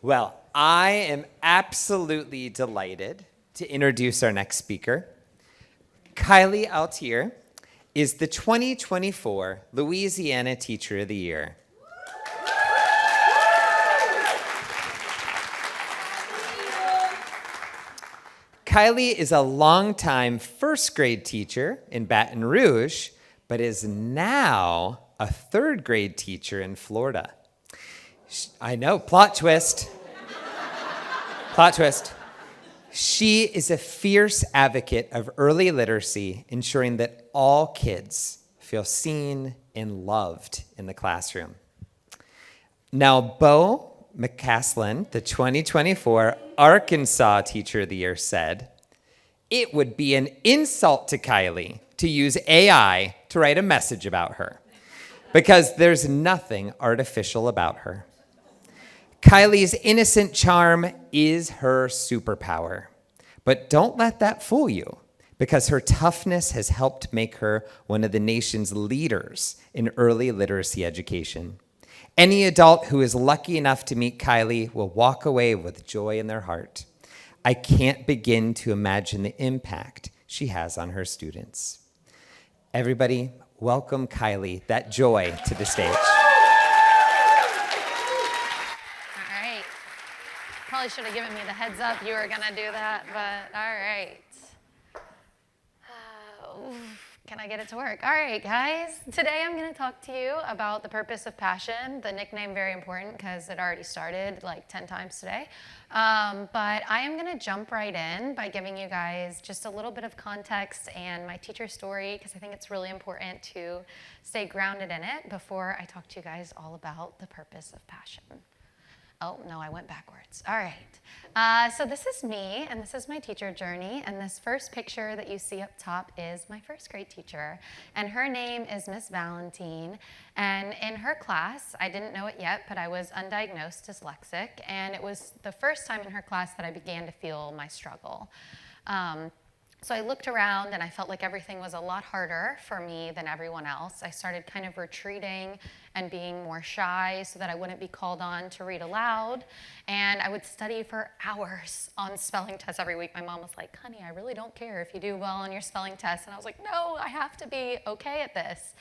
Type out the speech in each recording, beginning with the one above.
Well, I am absolutely delighted to introduce our next speaker. Kylie Altier is the 2024 Louisiana Teacher of the Year. Kylie is a longtime first grade teacher in Baton Rouge, but is now a third grade teacher in Florida. I know, plot twist. Plot twist. She is a fierce advocate of early literacy, ensuring that all kids feel seen and loved in the classroom. Now, Bo McCaslin, the 2024 Arkansas Teacher of the Year, said, "It would be an insult to Kylie to use AI to write a message about her, because there's nothing artificial about her. Kylie's innocent charm is her superpower. But don't let that fool you, because her toughness has helped make her one of the nation's leaders in early literacy education. Any adult who is lucky enough to meet Kylie will walk away with joy in their heart. I can't begin to imagine the impact she has on her students." Everybody, welcome Kylie, that joy, to the stage. Probably should have given me the heads up you were gonna do that, but all right. Can I get it to work? All right, guys. Today I'm gonna talk to you about the purpose of passion. The nickname very important because it already started like 10 times today. But I am gonna jump right in by giving you guys just a little bit of context and my teacher story, because I think it's really important to stay grounded in it before I talk to you guys all about the purpose of passion. Oh, no, I went backwards. All right. So this is me, and this is my teacher journey. And this first picture that you see up top is my first grade teacher. And her name is Miss Valentine. And in her class, I didn't know it yet, but I was undiagnosed dyslexic. And it was the first time in her class that I began to feel my struggle. So I looked around and I felt like everything was a lot harder for me than everyone else. I started kind of retreating and being more shy so that I wouldn't be called on to read aloud. And I would study for hours on spelling tests every week. My mom was like, "Honey, I really don't care if you do well on your spelling test." And I was like, "No, I have to be okay at this."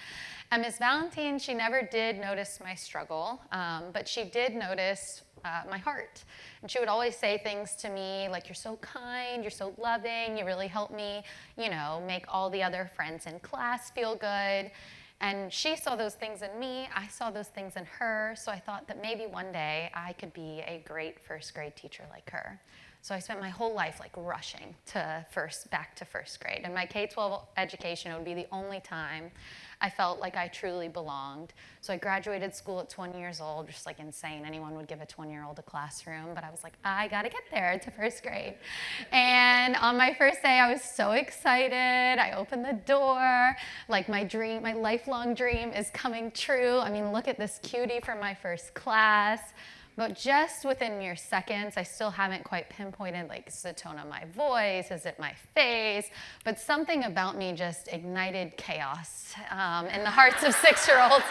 And Miss Valentine, she never did notice my struggle, but she did notice my heart. And she would always say things to me like, "You're so kind, you're so loving, you really help me, make all the other friends in class feel good." And she saw those things in me, I saw those things in her, so I thought that maybe one day I could be a great first grade teacher like her. So I spent my whole life like rushing back to first grade. And my K-12 education would be the only time I felt like I truly belonged. So I graduated school at 20 years old, just like insane. Anyone would give a 20-year-old a classroom, but I was like, I gotta get there to first grade. And on my first day, I was so excited. I opened the door, like my lifelong dream is coming true. I mean, look at this cutie from my first class. But just within mere seconds, I still haven't quite pinpointed, like, is it the tone of my voice? Is it my face? But something about me just ignited chaos in the hearts of 6-year-olds.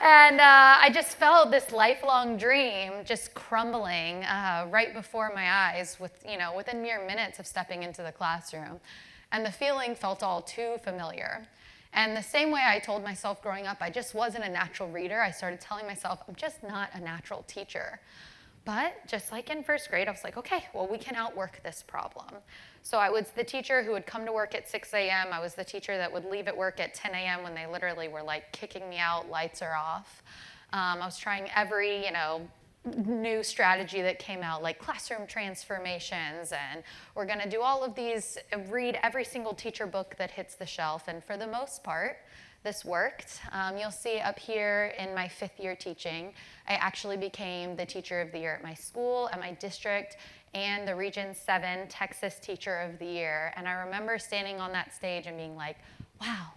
And I just felt this lifelong dream just crumbling right before my eyes within mere minutes of stepping into the classroom. And the feeling felt all too familiar. And the same way I told myself growing up, I just wasn't a natural reader. I started telling myself, I'm just not a natural teacher. But just like in first grade, I was like, okay, well, we can outwork this problem. So I was the teacher who would come to work at 6 a.m. I was the teacher that would leave at work at 10 a.m. when they literally were like kicking me out, lights are off. I was trying every, new strategy that came out, like classroom transformations, and we're gonna do all of these, read every single teacher book that hits the shelf, and for the most part, this worked. You'll see up here in my 5th year teaching, I actually became the Teacher of the Year at my school, at my district, and the Region 7 Texas Teacher of the Year. And I remember standing on that stage and being like, wow,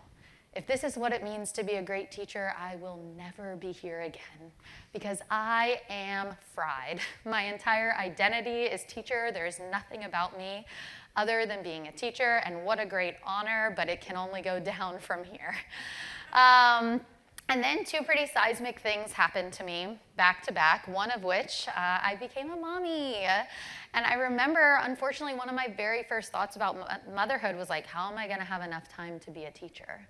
if this is what it means to be a great teacher, I will never be here again, because I am fried. My entire identity is teacher. There's nothing about me other than being a teacher, and what a great honor, but it can only go down from here. And then two pretty seismic things happened to me back to back, one of which I became a mommy. And I remember, unfortunately, one of my very first thoughts about motherhood was like, how am I going to have enough time to be a teacher?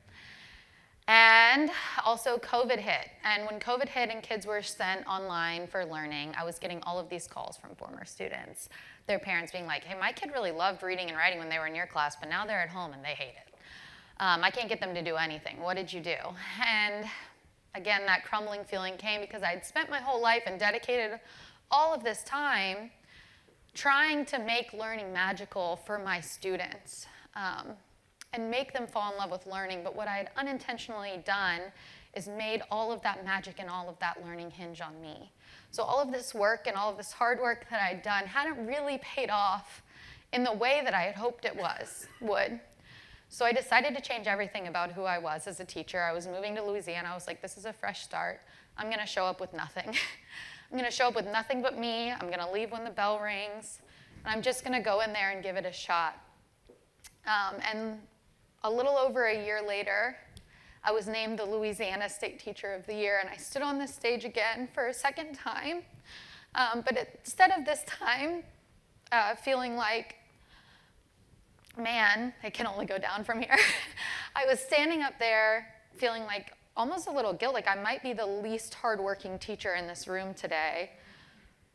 And also COVID hit. And when COVID hit and kids were sent online for learning, I was getting all of these calls from former students, their parents being like, hey, my kid really loved reading and writing when they were in your class, but now they're at home and they hate it. I can't get them to do anything. What did you do? And again, that crumbling feeling came because I'd spent my whole life and dedicated all of this time trying to make learning magical for my students and make them fall in love with learning. But what I had unintentionally done is made all of that magic and all of that learning hinge on me. So all of this work and all of this hard work that I'd done hadn't really paid off in the way that I had hoped it would. So I decided to change everything about who I was as a teacher. I was moving to Louisiana. I was like, this is a fresh start. I'm going to show up with nothing. I'm going to show up with nothing but me. I'm going to leave when the bell rings. And I'm just going to go in there and give it a shot. And a little over a year later, I was named the Louisiana State Teacher of the Year. And I stood on this stage again for a second time. But instead of this time feeling like, man, it can only go down from here. I was standing up there feeling like almost a little guilt, like I might be the least hardworking teacher in this room today.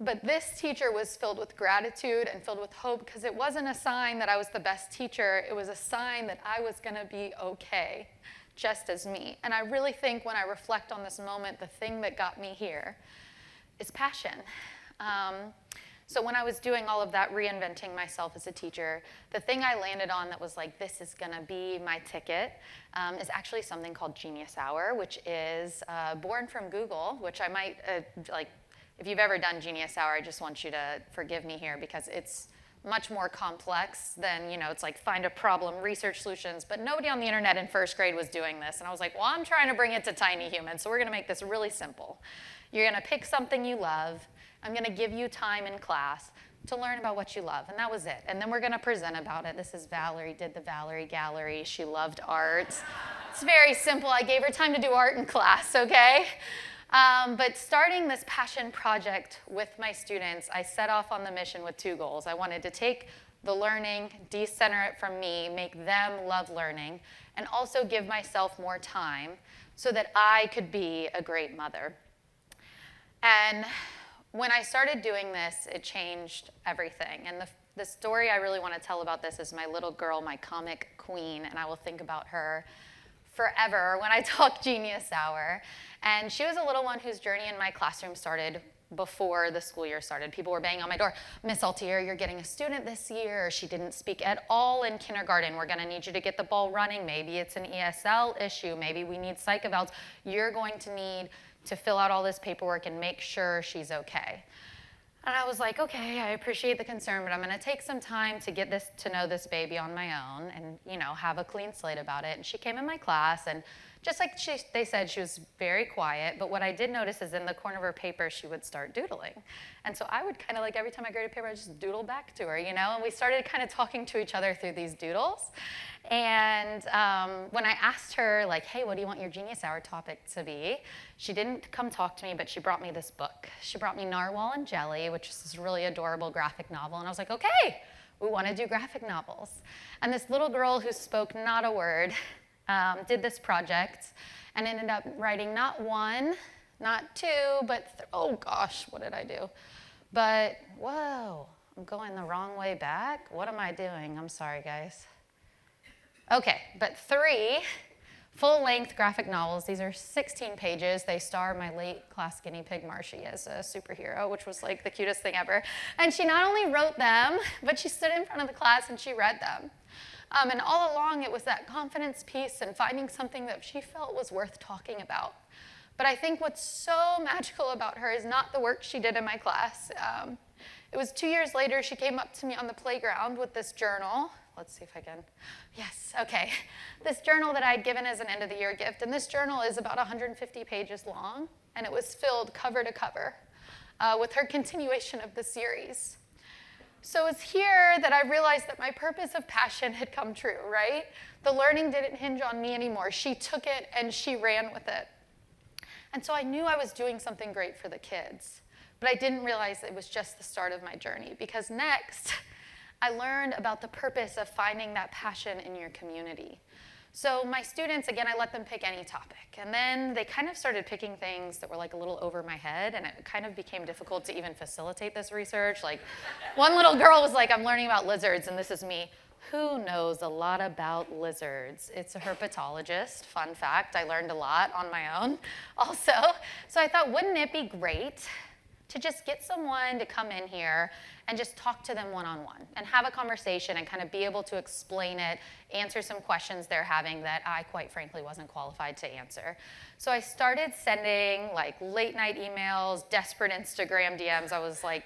But this teacher was filled with gratitude and filled with hope because it wasn't a sign that I was the best teacher. It was a sign that I was going to be okay, just as me. And I really think when I reflect on this moment, the thing that got me here is passion. So when I was doing all of that, reinventing myself as a teacher, the thing I landed on that was like, this is going to be my ticket, is actually something called Genius Hour, which is born from Google, which I might, if you've ever done Genius Hour, I just want you to forgive me here because it's much more complex than, it's like find a problem, research solutions, but nobody on the internet in first grade was doing this. And I was like, well, I'm trying to bring it to tiny humans, so we're going to make this really simple. You're going to pick something you love. I'm going to give you time in class to learn about what you love, and that was it. And then we're going to present about it. This is Valerie, did the Valerie Gallery. She loved art. It's very simple. I gave her time to do art in class, okay? But starting this passion project with my students, I set off on the mission with two goals. I wanted to take the learning, decenter it from me, make them love learning, and also give myself more time so that I could be a great mother. And when I started doing this, it changed everything. And the story I really want to tell about this is my little girl, my comic queen, and I will think about her forever when I talk Genius Hour. And she was a little one whose journey in my classroom started before the school year started. People were banging on my door, Miss Altier, you're getting a student this year. She didn't speak at all in kindergarten. We're going to need you to get the ball running. Maybe it's an ESL issue. Maybe we need psych evals. You're going to need to fill out all this paperwork and make sure she's okay. And I was like, okay, I appreciate the concern, but I'm going to take some time to get to know this baby on my own and, have a clean slate about it. And she came in my class, and just like they said, she was very quiet, but what I did notice is in the corner of her paper, she would start doodling. And so I would kind of every time I graded a paper, I'd just doodle back to her, and we started kind of talking to each other through these doodles. And when I asked her, hey, what do you want your Genius Hour topic to be? She didn't come talk to me, but she brought me this book. She brought me Narwhal and Jelly, which is this really adorable graphic novel. And I was like, okay, we want to do graphic novels. And this little girl who spoke not a word did this project and ended up writing not one, not two, but oh gosh, what did I do? But whoa, I'm going the wrong way back. What am I doing? I'm sorry, guys. Okay, but 3 full-length graphic novels. These are 16 pages. They star my late class guinea pig, Marshy, as a superhero, which was the cutest thing ever. And she not only wrote them, but she stood in front of the class and she read them. And all along, it was that confidence piece and finding something that she felt was worth talking about. But I think what's so magical about her is not the work she did in my class. It was 2 years later, she came up to me on the playground with this journal. Let's see if I can. Yes, okay. This journal that I had given as an end-of-the-year gift. And this journal is about 150 pages long, and it was filled cover to cover with her continuation of the series. So it's here that I realized that my purpose of passion had come true, right? The learning didn't hinge on me anymore. She took it and she ran with it. And so I knew I was doing something great for the kids, but I didn't realize it was just the start of my journey, because next I learned about the purpose of finding that passion in your community. So my students, again, I let them pick any topic. And then they kind of started picking things that were like a little over my head, and it kind of became difficult to even facilitate this research. Like, one little girl was like, I'm learning about lizards, and this is me. Who knows a lot about lizards? It's a herpetologist. Fun fact, I learned a lot on my own also. So I thought, wouldn't it be great to just get someone to come in here and just talk to them one-on-one and have a conversation and kind of be able to explain it, answer some questions they're having that I, quite frankly, wasn't qualified to answer. So I started sending like late night emails, desperate Instagram DMs. I was like,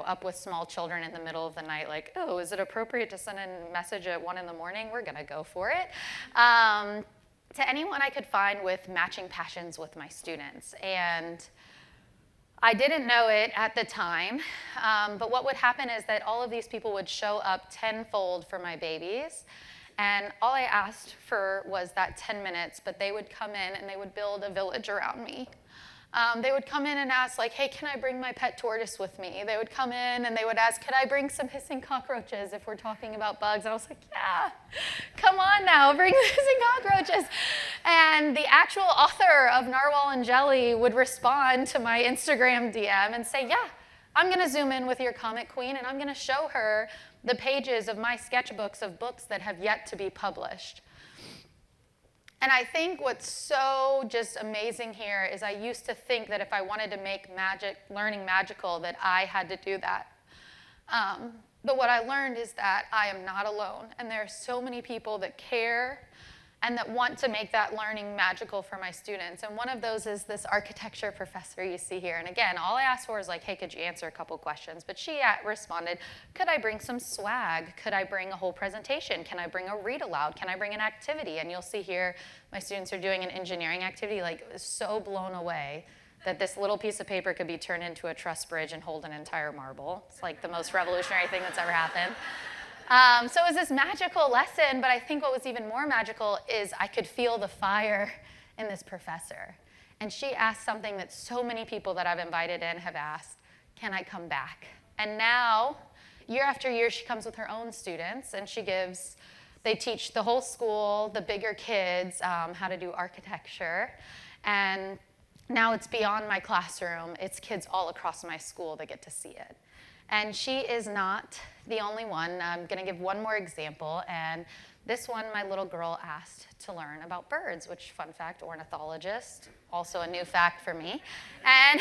up with small children in the middle of the night, like, oh, is it appropriate to send a message at 1 a.m? We're gonna go for it. To anyone I could find with matching passions with my students. And I didn't know it at the time, but what would happen is that all of these people would show up tenfold for my babies, and all I asked for was that 10 minutes, but they would come in and they would build a village around me. They would come in and ask, like, hey, can I bring my pet tortoise with me? They would come in and they would ask, could I bring some hissing cockroaches if we're talking about bugs? And I was like, yeah, come on now, bring the hissing cockroaches. And the actual author of Narwhal and Jelly would respond to my Instagram DM and say, yeah, I'm going to zoom in with your comic queen, and I'm going to show her the pages of my sketchbooks of books that have yet to be published. And I think what's so just amazing here is I used to think that if I wanted to make learning magical, that I had to do that. But what I learned is that I am not alone, and there are so many people that care and that want to make that learning magical for my students. And one of those is this architecture professor you see here. And again, all I asked for is like, hey, could you answer a couple questions? But she responded, could I bring some swag? Could I bring a whole presentation? Can I bring a read aloud? Can I bring an activity? And you'll see here, my students are doing an engineering activity, like so blown away that this little piece of paper could be turned into a truss bridge and hold an entire marble. It's like the most revolutionary thing that's ever happened. So it was this magical lesson, but I think what was even more magical is I could feel the fire in this professor. And she asked something that so many people that I've invited in have asked, can I come back? And now, year after year, she comes with her own students, and they teach the whole school, the bigger kids, how to do architecture. And now it's beyond my classroom. It's kids all across my school that get to see it. And she is not the only one. I'm going to give one more example. And this one, my little girl asked to learn about birds, which, fun fact, ornithologist, also a new fact for me. And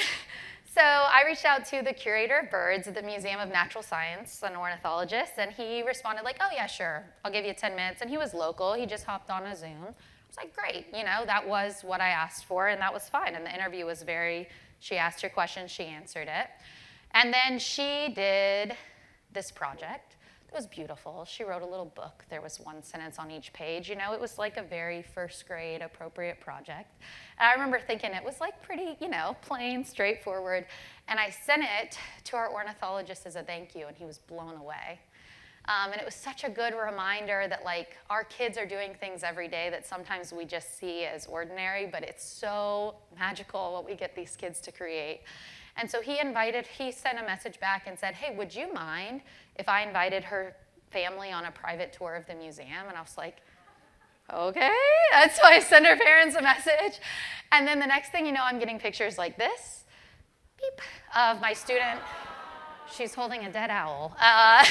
so I reached out to the curator of birds at the Museum of Natural Science, an ornithologist, and he responded like, oh, yeah, sure, I'll give you 10 minutes. And he was local. He just hopped on a Zoom. I was like, great. That was what I asked for, and that was fine. And the interview was she asked her questions, she answered it. And then she did this project. It was beautiful. She wrote a little book. There was one sentence on each page. It was like a very first grade appropriate project. And I remember thinking it was like pretty, plain, straightforward. And I sent it to our ornithologist as a thank you, and he was blown away. And it was such a good reminder that like our kids are doing things every day that sometimes we just see as ordinary, but it's so magical what we get these kids to create. And so he sent a message back and said, hey, would you mind if I invited her family on a private tour of the museum? And I was like, okay. That's why I sent her parents a message. And then the next thing you know, I'm getting pictures like this, beep, of my student. She's holding a dead owl. And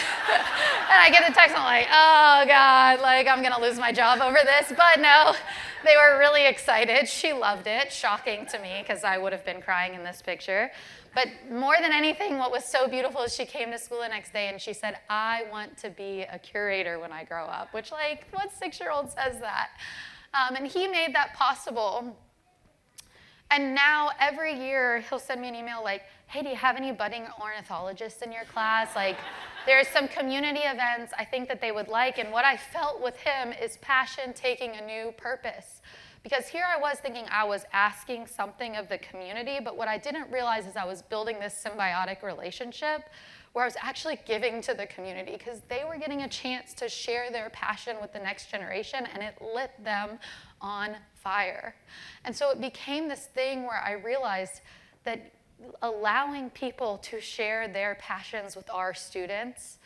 I get a text, I'm like, oh God, like I'm gonna lose my job over this. But no, they were really excited. She loved it, shocking to me, because I would have been crying in this picture. But more than anything, what was so beautiful is she came to school the next day and she said, I want to be a curator when I grow up, which like, what 6-year-old says that? And he made that possible. And now every year he'll send me an email like, hey, do you have any budding ornithologists in your class? Like, there's some community events I think that they would like. And what I felt with him is passion taking a new purpose. Because here I was thinking I was asking something of the community, but what I didn't realize is I was building this symbiotic relationship where I was actually giving to the community because they were getting a chance to share their passion with the next generation, and it lit them on fire. And so it became this thing where I realized that allowing people to share their passions with our students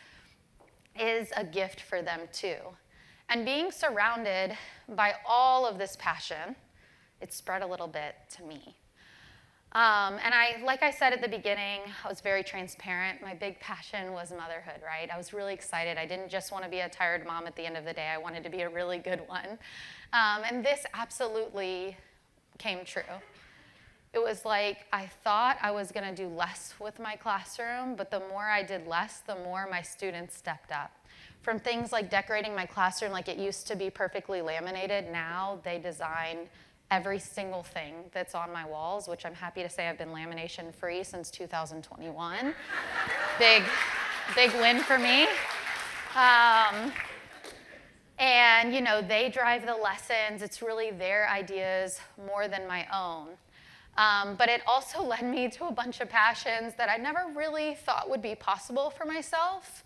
is a gift for them too. And being surrounded by all of this passion, it spread a little bit to me. And like I said at the beginning, I was very transparent. My big passion was motherhood, right? I was really excited. I didn't just want to be a tired mom at the end of the day. I wanted to be a really good one. And this absolutely came true. It was like I thought I was going to do less with my classroom, but the more I did less, the more my students stepped up. From things like decorating my classroom like it used to be perfectly laminated, now they design every single thing that's on my walls, which I'm happy to say I've been lamination free since 2021. Big win for me. And, you know, they drive the lessons. It's really their ideas more than my own. But it also led me to a bunch of passions that I never really thought would be possible for myself.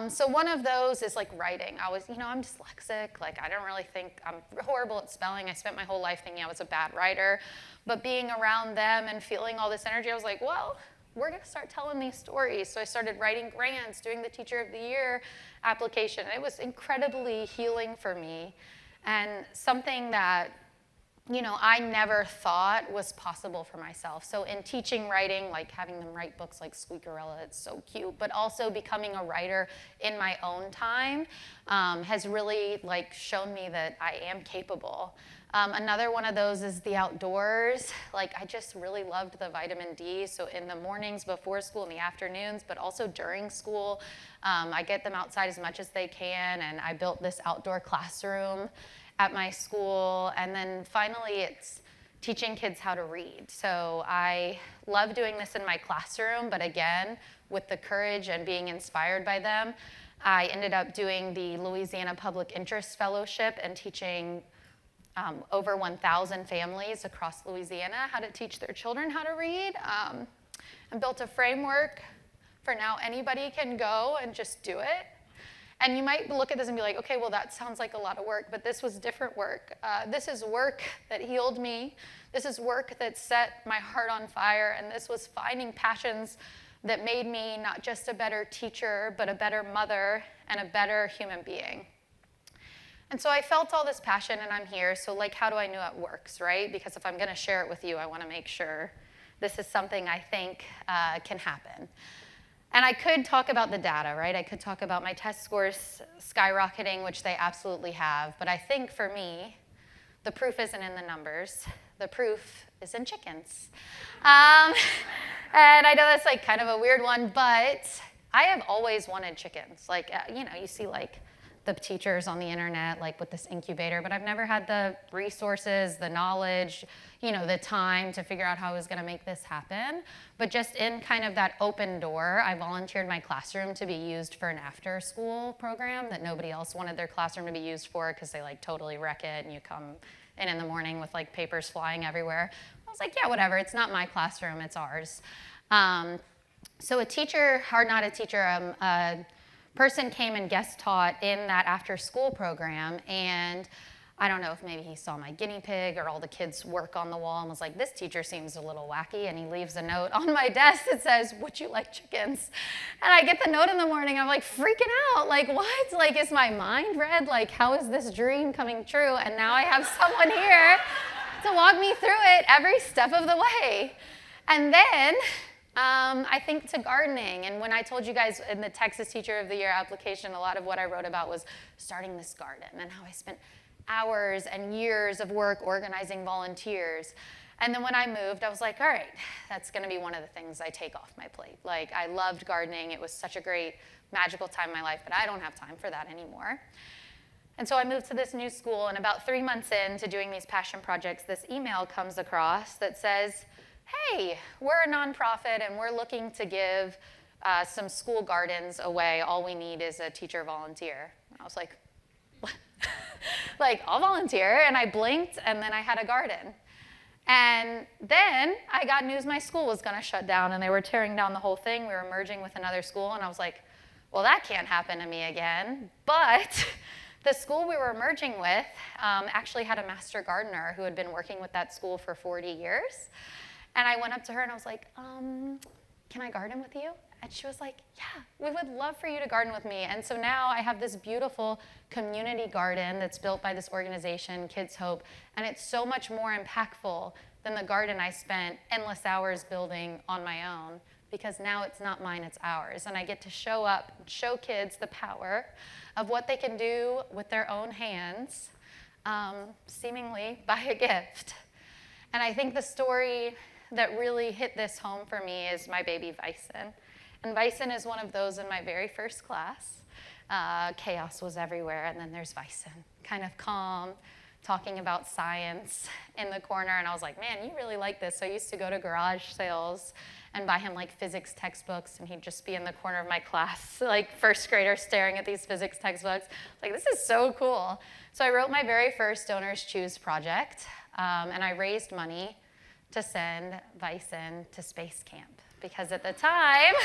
So one of those is like writing. I'm dyslexic. Like, I don't really think I'm horrible at spelling. I spent my whole life thinking I was a bad writer. But being around them and feeling all this energy, I was like, well, we're going to start telling these stories. So I started writing grants, doing the Teacher of the Year application. It was incredibly healing for me and something that, you know, I never thought was possible for myself. So in teaching writing, like having them write books like Squeakerella, it's so cute, but also becoming a writer in my own time has really like shown me that I am capable. Another one of those is the outdoors. Like, I just really loved the vitamin D. So in the mornings before school, in the afternoons, but also during school, I get them outside as much as they can. And I built this outdoor classroom at my school. And then finally, it's teaching kids how to read. So I love doing this in my classroom, but again, with the courage and being inspired by them, I ended up doing the Louisiana Public Interest Fellowship and teaching over 1,000 families across Louisiana how to teach their children how to read, and built a framework for now anybody can go and just do it. And you might look at this and be like, okay, well, that sounds like a lot of work, but this was different work. This is work that healed me. This is work that set my heart on fire, and this was finding passions that made me not just a better teacher, but a better mother and a better human being. And so I felt all this passion, and I'm here. So, like, how do I know it works, right? Because if I'm going to share it with you, I want to make sure this is something I think can happen. And I could talk about the data, right? I could talk about my test scores skyrocketing, which they absolutely have. But I think for me, the proof isn't in the numbers. The proof is in chickens. And I know that's like kind of a weird one, but I have always wanted chickens. Like, you see like the teachers on the internet, like with this incubator, but I've never had the resources, the knowledge, the time to figure out how I was gonna make this happen. But just in kind of that open door, I volunteered my classroom to be used for an after school program that nobody else wanted their classroom to be used for because they like totally wreck it and you come in the morning with like papers flying everywhere. I was like, yeah, whatever, it's not my classroom, it's ours. So a person came and guest taught in that after school program, and I don't know if maybe he saw my guinea pig or all the kids' work on the wall and was like, this teacher seems a little wacky, and he leaves a note on my desk that says, would you like chickens? And I get the note in the morning, I'm like freaking out, like what? Like, is my mind read? Like, how is this dream coming true? And now I have someone here to walk me through it every step of the way. And then I think to gardening. And when I told you guys in the Texas Teacher of the Year application, a lot of what I wrote about was starting this garden and how I spent hours and years of work organizing volunteers. And then when I moved, I was like, all right, that's going to be one of the things I take off my plate. Like, I loved gardening. It was such a great, magical time in my life, but I don't have time for that anymore. And so I moved to this new school, and about 3 months into doing these passion projects, this email comes across that says, hey, we're a nonprofit and we're looking to give some school gardens away. All we need is a teacher volunteer. And I was like, what? like, I'll volunteer. And I blinked, and then I had a garden. And then I got news my school was going to shut down, and they were tearing down the whole thing. We were merging with another school, and I was like, well, that can't happen to me again. But the school we were merging with actually had a master gardener who had been working with that school for 40 years. And I went up to her, and I was like, can I garden with you? And she was like, yeah, we would love for you to garden with me. And so now I have this beautiful community garden that's built by this organization, Kids Hope, and it's so much more impactful than the garden I spent endless hours building on my own, because now it's not mine, it's ours. And I get to show up and show kids the power of what they can do with their own hands, seemingly by a gift. And I think the story that really hit this home for me is my baby Bison. And Bison is one of those in my very first class. Chaos was everywhere, and then there's Bison, kind of calm, talking about science in the corner. And I was like, man, you really like this. So I used to go to garage sales and buy him like physics textbooks, and he'd just be in the corner of my class, like first grader staring at these physics textbooks. Like, this is so cool. So I wrote my very first Donors Choose project, and I raised money to send Bison to space camp. Because at the time,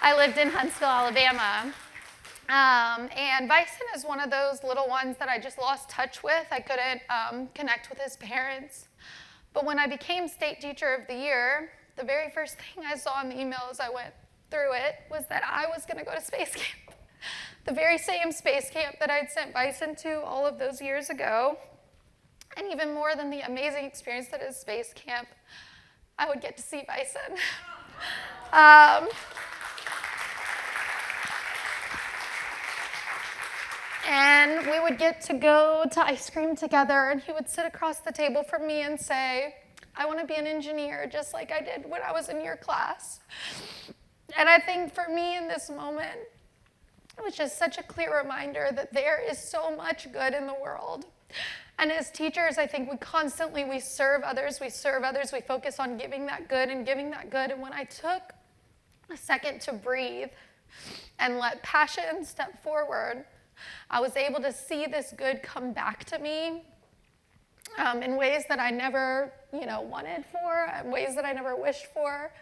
I lived in Huntsville, Alabama. And Bison is one of those little ones that I just lost touch with. I couldn't connect with his parents. But when I became State Teacher of the Year, the very first thing I saw in the email as I went through it was that I was going to go to space camp. The very same space camp that I'd sent Bison to all of those years ago. And even more than the amazing experience that is space camp, I would get to see Bison. And we would get to go to ice cream together, and he would sit across the table from me and say, I want to be an engineer just like I did when I was in your class. And I think for me in this moment, it was just such a clear reminder that there is so much good in the world. And as teachers, I think we serve others, we focus on giving that good and giving that good. And when I took a second to breathe and let passion step forward, I was able to see this good come back to me in ways that I never, wanted for, in ways that I never wished for,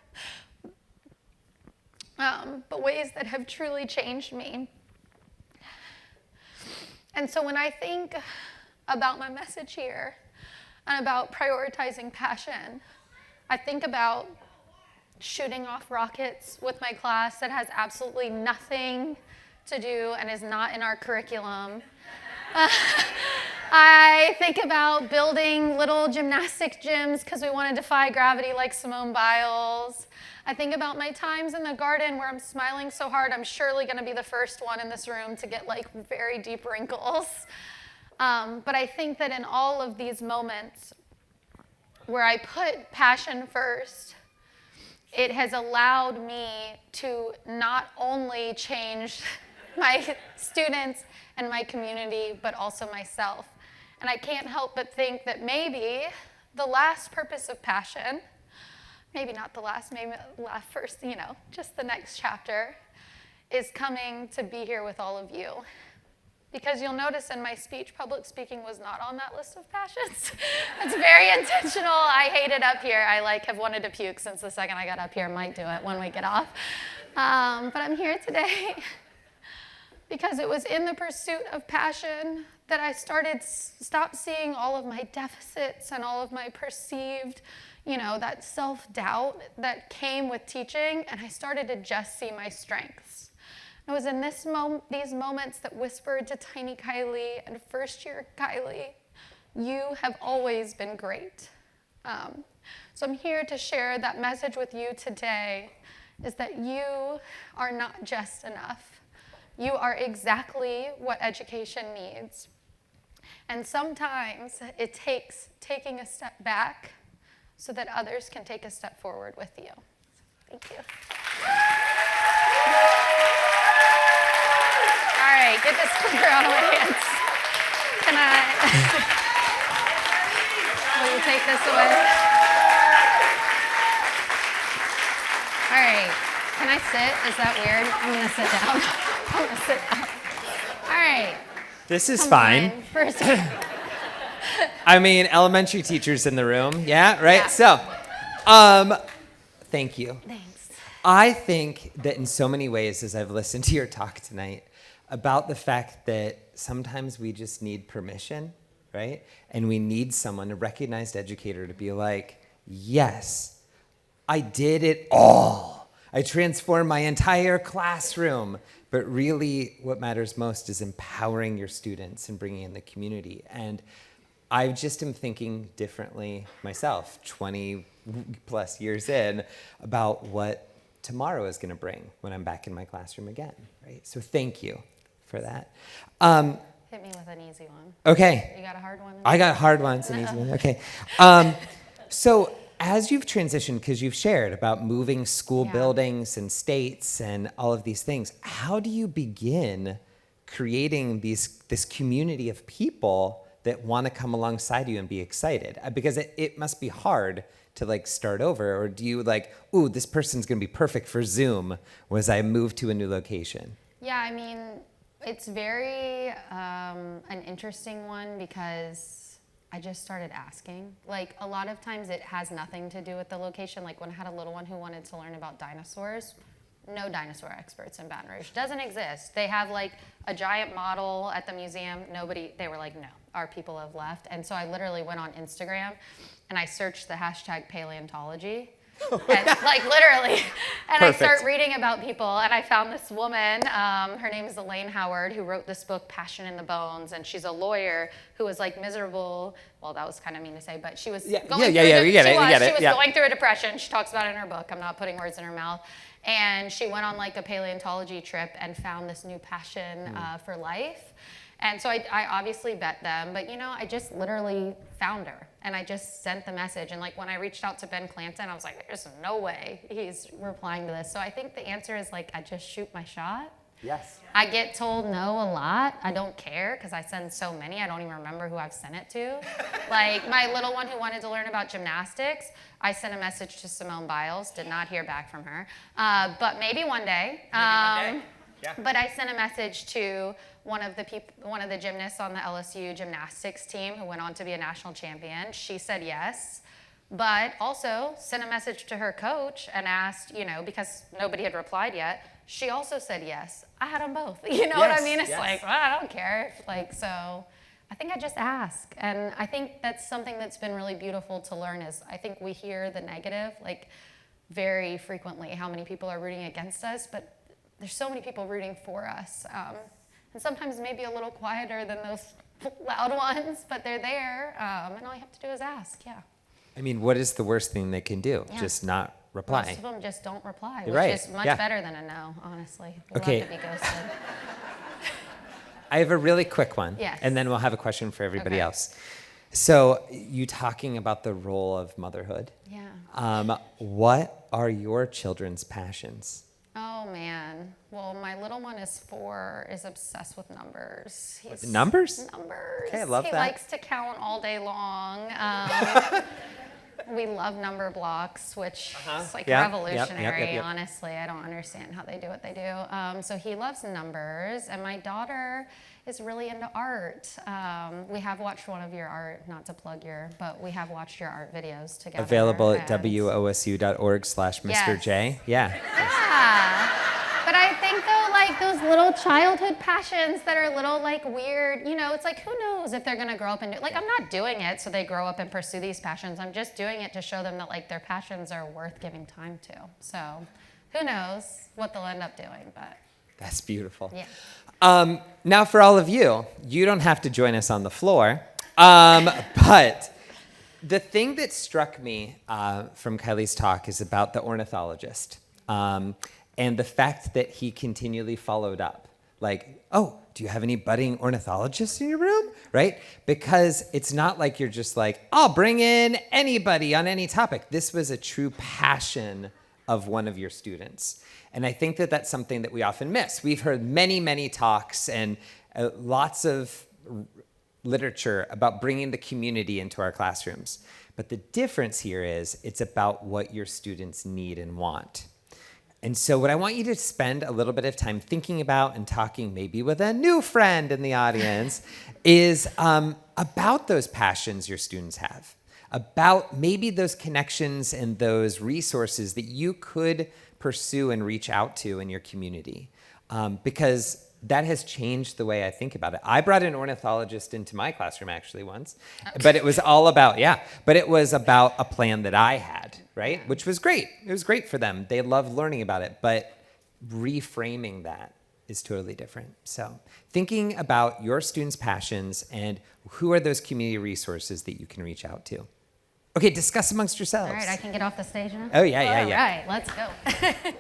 but ways that have truly changed me. And so when I think about my message here and about prioritizing passion, I think about shooting off rockets with my class that has absolutely nothing to do and is not in our curriculum. I think about building little gymnastic gyms because we want to defy gravity like Simone Biles. I think about my times in the garden where I'm smiling so hard I'm surely going to be the first one in this room to get like very deep wrinkles. But I think that in all of these moments where I put passion first, it has allowed me to not only change my students and my community, but also myself. And I can't help but think that maybe the last purpose of passion, maybe not the last, maybe the first, just the next chapter, is coming to be here with all of you. Because you'll notice in my speech, public speaking was not on that list of passions. It's very intentional. I hate it up here. I have wanted to puke since the second I got up here. Might do it when we get off. But I'm here today because it was in the pursuit of passion that I stopped seeing all of my deficits and all of my perceived, that self-doubt that came with teaching, and I started to just see my strengths. It was in these moments that whispered to tiny Kylie and first-year Kylie, you have always been great. So I'm here to share that message with you today, is that you are not just enough. You are exactly what education needs. And sometimes it takes taking a step back so that others can take a step forward with you. Thank you. All right, get this clicker out of my hands. Can I? Will you take this away? All right, can I sit? Is that weird? I'm gonna sit down. All right. This is Come fine. on, first, I mean, elementary teachers in the room. Yeah, right? Yeah. So, thank you. thanks. I think that in so many ways, as I've listened to your talk tonight, about the fact that sometimes we just need permission, right? And we need someone, a recognized educator, to be like, yes, I did it all. I transformed my entire classroom. But really, what matters most is empowering your students and bringing in the community. And I just am thinking differently myself, 20 plus years in, about what tomorrow is going to bring when I'm back in my classroom again, right? So thank you for that. Hit me with an easy one. Okay. You got a hard one? I got hard ones and easy ones. Okay. So as you've transitioned, because you've shared about moving school Yeah. buildings and states and all of these things, how do you begin creating this community of people that want to come alongside you and be excited? Because it must be hard to like start over, or do you like, ooh, this person's going to be perfect for Zoom as I move to a new location? Yeah, I mean, it's very an interesting one because I just started asking. Like, a lot of times it has nothing to do with the location. Like, when I had a little one who wanted to learn about dinosaurs, no dinosaur experts in Baton Rouge. Doesn't exist. They have like a giant model at the museum. They were like, no, our people have left. And so I literally went on Instagram and I searched the hashtag paleontology. And, like, literally. And Perfect. I start reading about people, and I found this woman. Her name is Elaine Howard, who wrote this book, Passion in the Bones, and she's a lawyer who was like miserable. Well, that was kind of mean to say, but she was going through we get it. She was Yeah. going through a depression. She talks about it in her book. I'm not putting words in her mouth. And she went on like a paleontology trip and found this new passion for life. And so I obviously vet them, but I just literally found her and I just sent the message. And like when I reached out to Ben Clanton, I was like, there's no way he's replying to this. So I think the answer is like, I just shoot my shot. Yes. I get told no a lot. I don't care because I send so many. I don't even remember who I've sent it to. Like my little one who wanted to learn about gymnastics, I sent a message to Simone Biles, did not hear back from her. But maybe one day. Yeah. But I sent a message to one of the gymnasts on the LSU gymnastics team who went on to be a national champion. She said yes, but also sent a message to her coach and asked, because nobody had replied yet, she also said yes. I had them both. You know what I mean? It's like, well, I don't care. So I think I just ask. And I think that's something that's been really beautiful to learn is I think we hear the negative, like very frequently, how many people are rooting against us, but there's so many people rooting for us. And sometimes maybe a little quieter than those loud ones, but they're there. And all you have to do is ask, yeah. I mean, what is the worst thing they can do? Yeah. Just not reply. Most of them just don't reply, You're which right. is much Yeah. better than a no, honestly. We Okay. love to be ghosted. I have a really quick one. Yes. And then we'll have a question for everybody Okay. else. So, you talking about the role of motherhood. Yeah. What are your children's passions? Oh, man. Well, my little one is 4, is obsessed with numbers. He's Numbers? Numbers. Okay, I love he that. likes to count all day long. We love number blocks, which is like Yeah, revolutionary, yep. honestly. I don't understand how they do what they do. So he loves numbers, and my daughter is really into art. We have watched one of your art, not to plug but we have watched your art videos together. Available at and- wosu.org/Mr. J. Yeah. Yeah. But I think though, like those little childhood passions that are little like weird, it's like who knows if they're gonna grow up and do like I'm not doing it so they grow up and pursue these passions. I'm just doing it to show them that like their passions are worth giving time to. So who knows what they'll end up doing, but That's beautiful. yeah. Now, for all of you, you don't have to join us on the floor. But the thing that struck me from Kylie's talk is about the ornithologist and the fact that he continually followed up. Like, oh, do you have any budding ornithologists in your room? Right? Because it's not like you're just like, I'll bring in anybody on any topic. This was a true passion of one of your students. And I think that that's something that we often miss. We've heard many, many talks and lots of literature about bringing the community into our classrooms. But the difference here is it's about what your students need and want. And so what I want you to spend a little bit of time thinking about and talking maybe with a new friend in the audience is about those passions your students have, about maybe those connections and those resources that you could pursue and reach out to in your community. Because that has changed the way I think about it. I brought an ornithologist into my classroom actually once, but it was all about, but it was about a plan that I had, right? Which was great. It was great for them. They loved learning about it, but reframing that is totally different. So thinking about your students' passions and who are those community resources that you can reach out to. Okay, discuss amongst yourselves. All right, I can get off the stage now? Oh, yeah. All right, let's go.